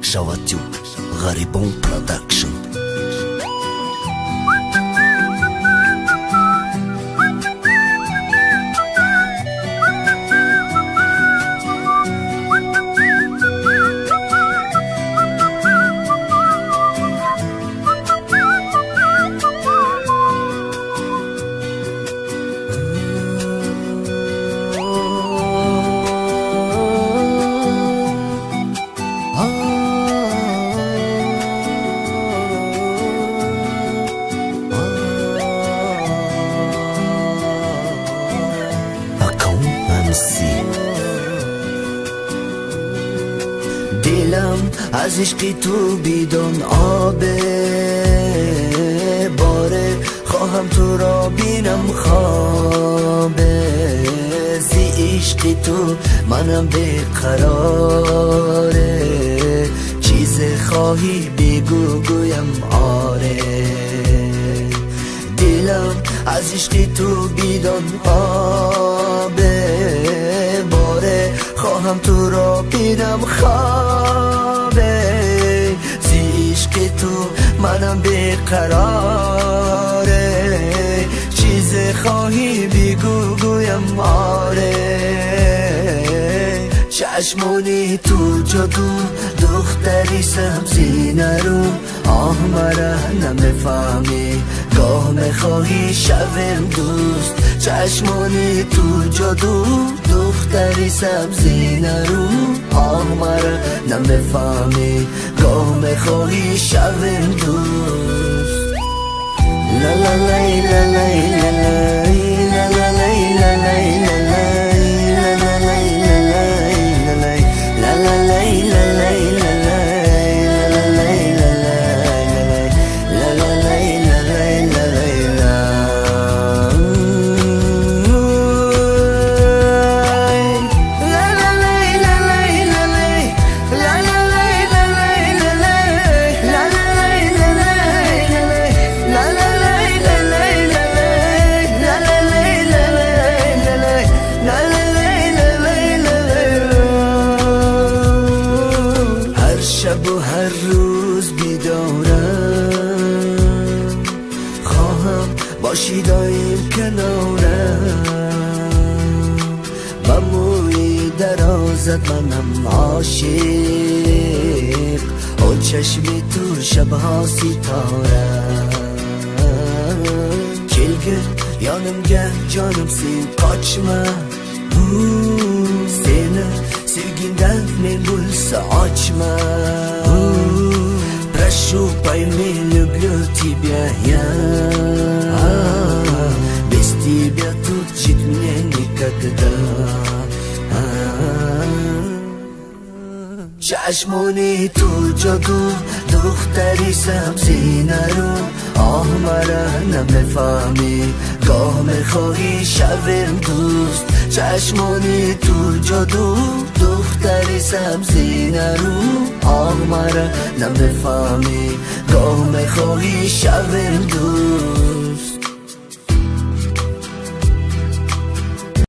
Shavatiou, Garibon Production. دلم از عشقی تو بیدون آبه باره خواهم تو را بینم خوابه زی عشقی تو منم بیقراره چیز خواهی بگو گویم آره دلم از عشقی تو بیدون آبه باره خواهم تو را بینم خوابه زی عشق تو منم بیقراره چیز خواهی بگو گویم آره چشمونی تو جادو دختری سبزی نرو آه مرا نمیفهمی گاه میخواهی شویم دوست چشمونی تو جادو دختری سبزی نرو آه مرا نمیفهمی گاه میخواهی شویم دوست لا لا لا لا لا لا لا لا شب و هر روز بیدارم خواهم باشی دایم کنارم با موی درازت منم عاشق و چشمی تو شبها ستارم کلگر yanım gel canım sil kaçma seni sevginden memnunsa açma Прощупай, me люблю тебя я без тебя тут жить мне никогда چشمونی تو جادو دختری سبزی نرو آه مرا نمیفهمی گاه میخواهی شویم دوست چشمونی تو جادو دختری سبزی نرو آه مرا نمیفهمی گاه میخواهی شویم دوست